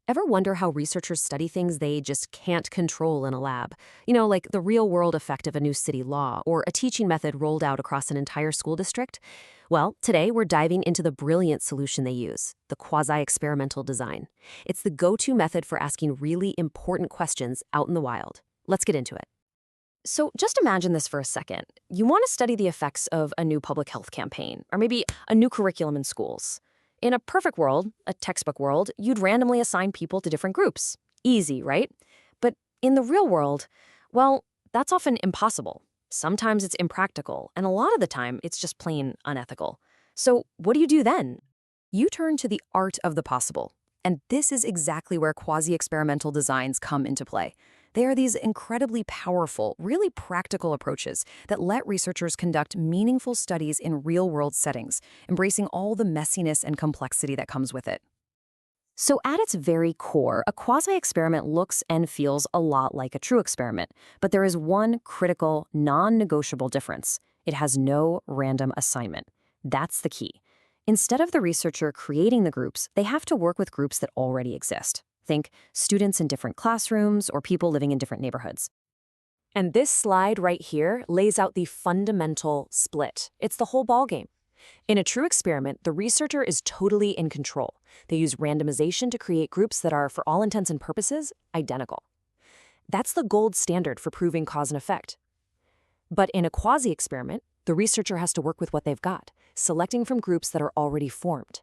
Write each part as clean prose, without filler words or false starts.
Ever wonder how researchers study things they just can't control in a lab? Like the real-world effect of a new city law or a teaching method rolled out across an entire school district? Well, today we're diving into the brilliant solution they use, the quasi-experimental design. It's the go-to method for asking really important questions out in the wild. Let's get into it. So just imagine this for a second. You want to study the effects of a new public health campaign, or maybe a new curriculum in schools. In a perfect world, a textbook world, you'd randomly assign people to different groups. Easy, right? But in the real world, well, that's often impossible. Sometimes it's impractical, and a lot of the time, it's just plain unethical. So what do you do then? You turn to the art of the possible. And this is exactly where quasi-experimental designs come into play. They are these incredibly powerful, really practical approaches that let researchers conduct meaningful studies in real-world settings, embracing all the messiness and complexity that comes with it. So at its very core, a quasi-experiment looks and feels a lot like a true experiment, but there is one critical, non-negotiable difference. It has no random assignment. That's the key. Instead of the researcher creating the groups, they have to work with groups that already exist. Think students in different classrooms or people living in different neighborhoods. And this slide right here lays out the fundamental split. It's the whole ballgame. In a true experiment, the researcher is totally in control. They use randomization to create groups that are, for all intents and purposes, identical. That's the gold standard for proving cause and effect. But in a quasi-experiment, the researcher has to work with what they've got, selecting from groups that are already formed.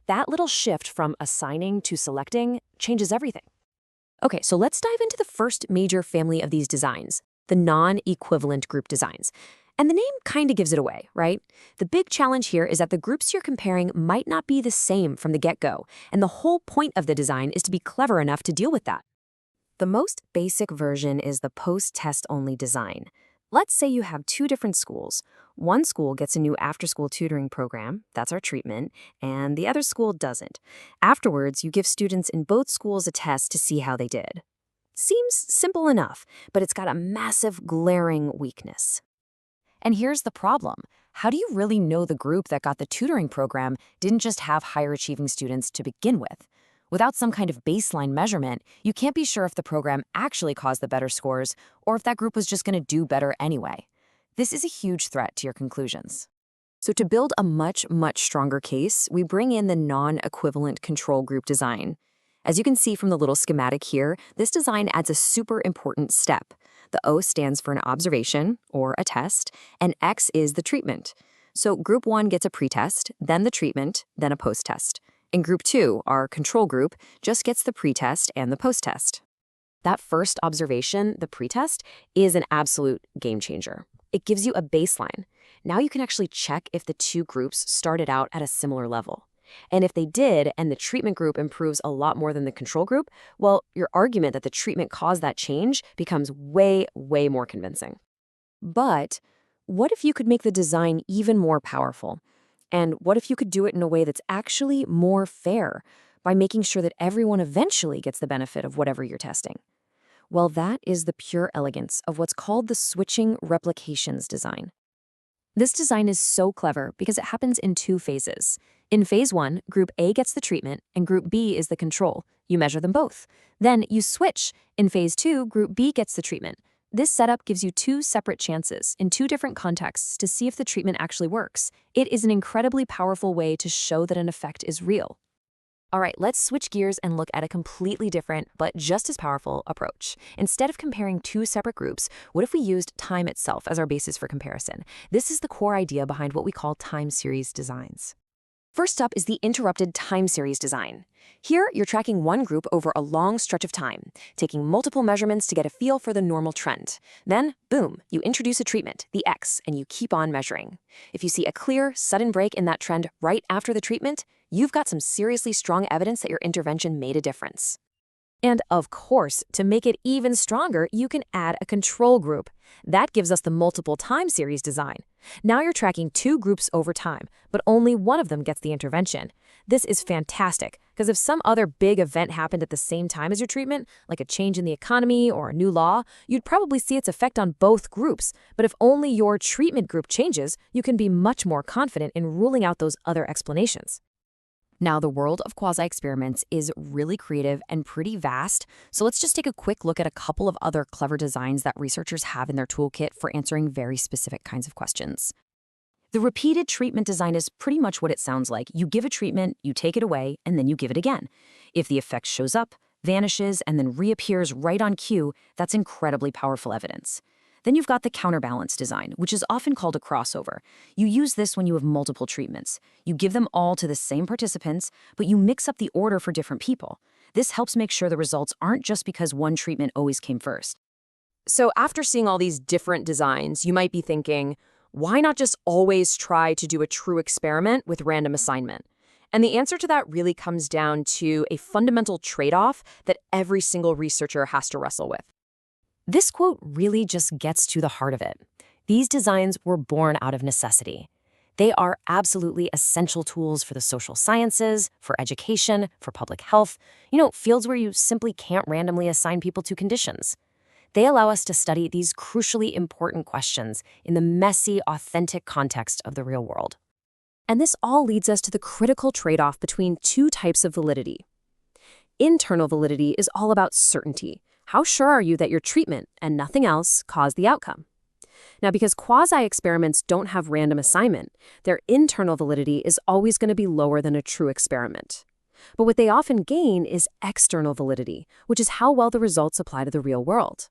That little shift from assigning to selecting changes everything. Okay, so let's dive into the first major family of these designs, the non-equivalent group designs. And the name kind of gives it away, right? The big challenge here is that the groups you're comparing might not be the same from the get-go, and the whole point of the design is to be clever enough to deal with that. The most basic version is the post-test-only design. Let's say you have two different schools. One school gets a new after-school tutoring program, that's our treatment, and the other school doesn't. Afterwards, you give students in both schools a test to see how they did. Seems simple enough, but it's got a massive, glaring weakness. And here's the problem. How do you really know the group that got the tutoring program didn't just have higher-achieving students to begin with? Without some kind of baseline measurement, you can't be sure if the program actually caused the better scores or if that group was just going to do better anyway. This is a huge threat to your conclusions. So to build a much, much stronger case, we bring in the non-equivalent control group design. As you can see from the little schematic here, this design adds a super important step. The O stands for an observation, or a test, and X is the treatment. So group 1 gets a pretest, then the treatment, then a post-test. In group 2, our control group just gets the pretest and the post-test. That first observation, the pretest, is an absolute game changer. It gives you a baseline. Now you can actually check if the two groups started out at a similar level. And if they did, and the treatment group improves a lot more than the control group, well, your argument that the treatment caused that change becomes way, way more convincing. But what if you could make the design even more powerful? And what if you could do it in a way that's actually more fair, by making sure that everyone eventually gets the benefit of whatever you're testing? Well, that is the pure elegance of what's called the switching replications design. This design is so clever because it happens in two phases. In phase 1, group A gets the treatment and group B is the control. You measure them both. Then you switch. In phase 2, group B gets the treatment. This setup gives you two separate chances in two different contexts to see if the treatment actually works. It is an incredibly powerful way to show that an effect is real. All right, let's switch gears and look at a completely different, but just as powerful approach. Instead of comparing two separate groups, what if we used time itself as our basis for comparison? This is the core idea behind what we call time series designs. First up is the interrupted time series design. Here, you're tracking one group over a long stretch of time, taking multiple measurements to get a feel for the normal trend. Then, boom, you introduce a treatment, the X, and you keep on measuring. If you see a clear, sudden break in that trend right after the treatment, you've got some seriously strong evidence that your intervention made a difference. And of course, to make it even stronger, you can add a control group. That gives us the multiple time series design. Now you're tracking two groups over time, but only one of them gets the intervention. This is fantastic, because if some other big event happened at the same time as your treatment, like a change in the economy or a new law, you'd probably see its effect on both groups. But if only your treatment group changes, you can be much more confident in ruling out those other explanations. Now, the world of quasi-experiments is really creative and pretty vast, so let's just take a quick look at a couple of other clever designs that researchers have in their toolkit for answering very specific kinds of questions. The repeated treatment design is pretty much what it sounds like. You give a treatment, you take it away, and then you give it again. If the effect shows up, vanishes, and then reappears right on cue, that's incredibly powerful evidence. Then you've got the counterbalance design, which is often called a crossover. You use this when you have multiple treatments. You give them all to the same participants, but you mix up the order for different people. This helps make sure the results aren't just because one treatment always came first. So after seeing all these different designs, you might be thinking, why not just always try to do a true experiment with random assignment? And the answer to that really comes down to a fundamental trade-off that every single researcher has to wrestle with. This quote really just gets to the heart of it. These designs were born out of necessity. They are absolutely essential tools for the social sciences, for education, for public health, fields where you simply can't randomly assign people to conditions. They allow us to study these crucially important questions in the messy, authentic context of the real world. And this all leads us to the critical trade-off between two types of validity. Internal validity is all about certainty. How sure are you that your treatment and nothing else caused the outcome? Now, because quasi-experiments don't have random assignment, their internal validity is always going to be lower than a true experiment. But what they often gain is external validity, which is how well the results apply to the real world.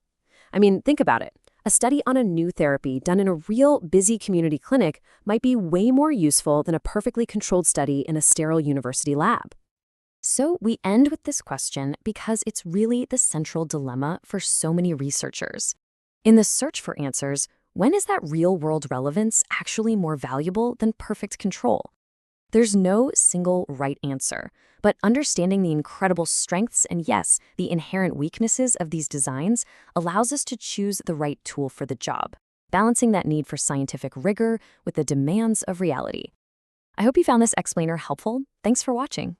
I mean, think about it. A study on a new therapy done in a real busy community clinic might be way more useful than a perfectly controlled study in a sterile university lab. So we end with this question because it's really the central dilemma for so many researchers. In the search for answers, when is that real-world relevance actually more valuable than perfect control? There's no single right answer, but understanding the incredible strengths and, yes, the inherent weaknesses of these designs allows us to choose the right tool for the job, balancing that need for scientific rigor with the demands of reality. I hope you found this explainer helpful. Thanks for watching.